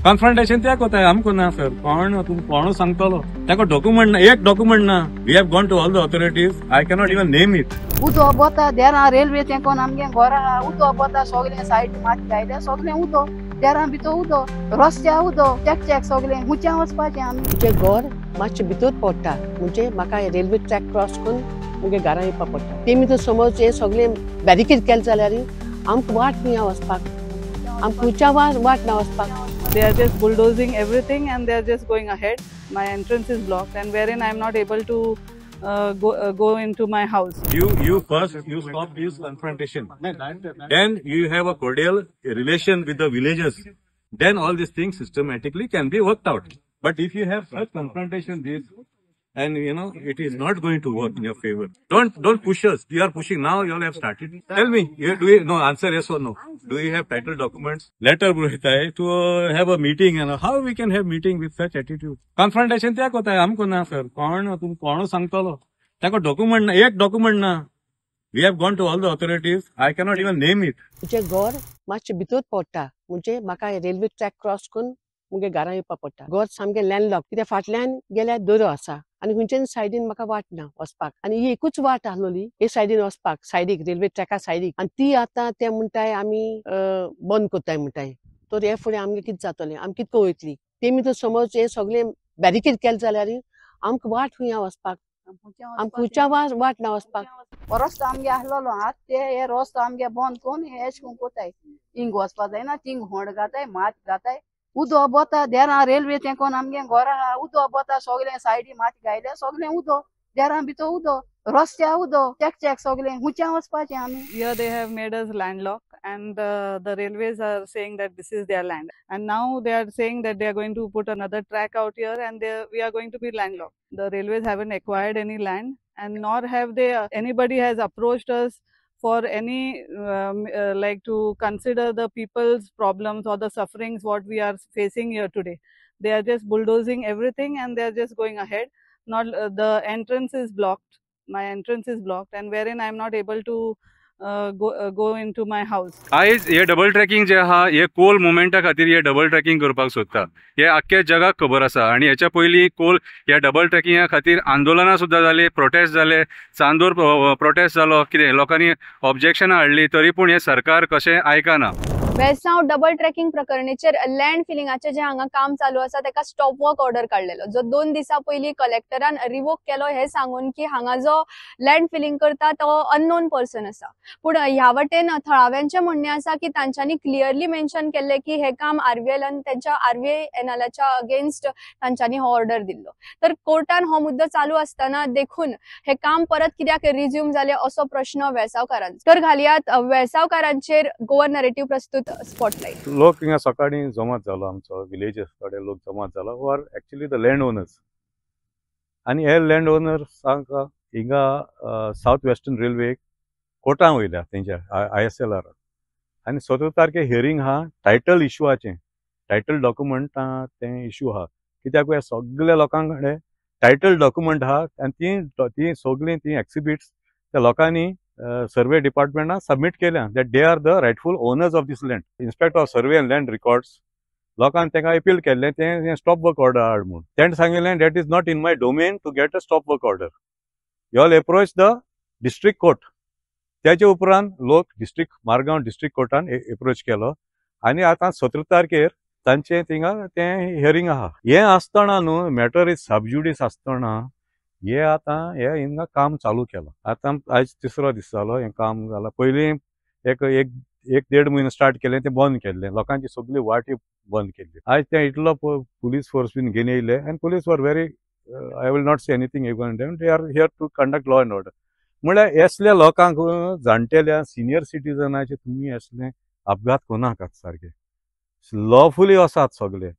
Confrontation त्या कोताय आमको ना सर कोण सांगतलो ताका डॉक्युमेंट ना एक डॉक्युमेंट ना we have gone to all the authorities I can not even name it उतो बोता देरा रेल्वे ते कोण आमगे घरा उतो बोता सगळे साइड मात गायले सगळे उतो देरा भितर उतो रस्त्या उतो चेक सगळे हुंच्या वचपाचे आमी जे घर मातशे भितर पडटा म्हणजे म्हाका रेल्वे ट्रॅक क्रॉस करून मुगे घरा येवपा पडटा तेमी तर समज हे सगळे बॅरिकेड केले जाल्यार आमकां वाट न्ही वचपाक आमकां खुंयच्या वाट ना वचपाक. They are just bulldozing everything and they are just going ahead. My entrance is blocked and wherein I am not able to go into my house. You stop this confrontation. Then you have a cordial relation with the villagers. Then all these things systematically can be worked out. But if you have such confrontation, and it is not going to work in your favor. Don't push us. You are pushing now. You all have started. Tell me, answer yes or no. Do you have title documents? Letter hai to have a meeting and how we can have meeting with such attitude? Confrontation त्या कोताय आमको ना sir कोण सांगतलो ताका document ना एक document ना we have gone to all the authorities I can not even name it. जे घर मातशे भितर पडटा म्हणजे म्हाका रेल्वे ट्रॅक क्रॉस करून मुगे घरा येवपा पडटा. घर सामकें लँडलॉक कित्याक फाटल्यान गेल्यार दर्यो आसा आनी खंयच्यान सायडीन म्हाका वाट ना वचपाक आनी ही एकूच वाट आसलोली हे सायडीन वचपाक सायडीक रेल्वे ट्रॅका सायडीक आनी ती आतां ते म्हणटाय आमी बंद करताय म्हणटाय. तर हे फुडें आमगे कितें जातलें आमी कितको वयतली तेमी तर समज हे सगळे बॅरिकेड केले जाल्यार आमकां वाट खंय वचपाक आमकां खंयच्या वाट ना वचपाक. रस्तो आमगे आसलोलो आत ते हे रस्तो आमगे बंद कोन हे एश कोन कोताय हिंग वचपा जायना थिंग होंड घाताय मात घाताय उदो बोता देरा रेल्वे ते कोण आमगे घरा उदो बोता सगळे सायडी मात गायले सगळे उदो देरा भितर उदो रस्त्या उदो चेक सगळे हुंच्या वचपाचे आमी. Here they have made us landlocked and the railways are saying that this is their land and now they are saying that they are going to put another track out here and we are going to be landlocked. The railways haven't acquired any land and nor have they anybody has approached us for any like to consider the people's problems or the sufferings what we are facing here today. They are just bulldozing everything and they are just going ahead. Not the entrance is blocked. My entrance is blocked and wherein I am not able to go into my house. आयज हे double tracking जे आहा हे Coal मुवमेंटा खातीर हे double tracking करपाक सोदता हे आख्ख्या जगाक खबर आसा आनी हेच्या पयलीं कोल ह्या डबल ट्रॅकिंगा खातीर आंदोलनां सुद्दां जाली प्रोटेस्ट जाले चांदोर प्रोटेस्ट जालो कितें लोकांनी ऑब्जेक्शनां हाडली तरी पूण हे सरकार कशें आयकना. वेळसांव डबल ट्रॅकिंग प्रकरणीचेर लँड फिलिंगाचे जे हांगा काम चालू आसा ताका स्टॉप वर्क ऑर्डर काडलेलो जो 2 दिसां पयलीं कलेक्टरान रिवोक केलो हे सांगून की हांगा जो लँड फिलिंग करता तो अननोन पर्सन आसा. पूण ह्या वटेन थळाव्यांचे म्हणणे आसा की तांच्यांनी क्लियरली मेन्शन केल्ले की हे काम आरबीआयन त्यांच्या आरबीआयच्या अगेन्स्ट तांच्यांनी हो ऑर्डर दिल्लो. तर कोर्टान हो मुद्दो चालू असताना देखून हे काम परत कित्याक रिज्यूम जाले असो प्रश्न वेळसावकारांचो. तर घालयात वेळसावकारांचेर गोवा नरेटिव्ह प्रस्तुत स्पॉटलाइट. लोक हिंगा सकाळी जमात जालो आमचो विलेजेस कडे लोक जमात जालो were actually the land owners आनी हे लँड ओनर्सांक हिंगा साउथ वेस्टर्न रेल्वेक कोर्टान वयल्या तेंच्या ISLR आनी 17 तारखेक हियरींग आहा टायटल इशूआचें टायटल डॉक्युमेंटां तें इशू आहा कित्याक ह्या सगळ्या लोकां कडेन टायटल डॉक्युमेंट आहा आनी ती सगळीं ती एक्सिबिट्स त्या लोकांनी सर्वे डिपार्टमेंटान सबमीट केल्या that they are the rightful owners of this land. Inspector of survey and land records लोकांनी तांकां अपील केल्लें तें स्टॉप वर्क ऑर्डर हाड म्हूण तेणें सांगिल्लें that is not in my domain to get a stop work order. You all approach the district court. त्याच्या उपरांत लोक मारगांव डिस्ट्रिक्ट कोर्टान एप्रोच केलो आनी आतां 17 तारखेर तांचें थिंगा तें हियरींग आहा. हें आसतना न्हू मॅटर इज सबज्युडीस आसतना हे आतां हे हिंगा काम चालू केलां. आतां आयज 3रो दीस जालो हें काम जालां. पयलीं एक 1.5 म्हयनो स्टार्ट केलें तें बंद केल्लें लोकांची सगळी वाटी बंद केल्ली. आयज तें इतलो पुलीस फोर्स बीन घेवन येयले आनी पुलीस वर व्हेरी I will not say anything even them they are here to conduct law and order. म्हळ्यार असल्या लोकांक जाणटेल्या सिनियर सिटीजनाचे तुमी असले अपघात कोनाकात सारके लॉफुली वसात सगळे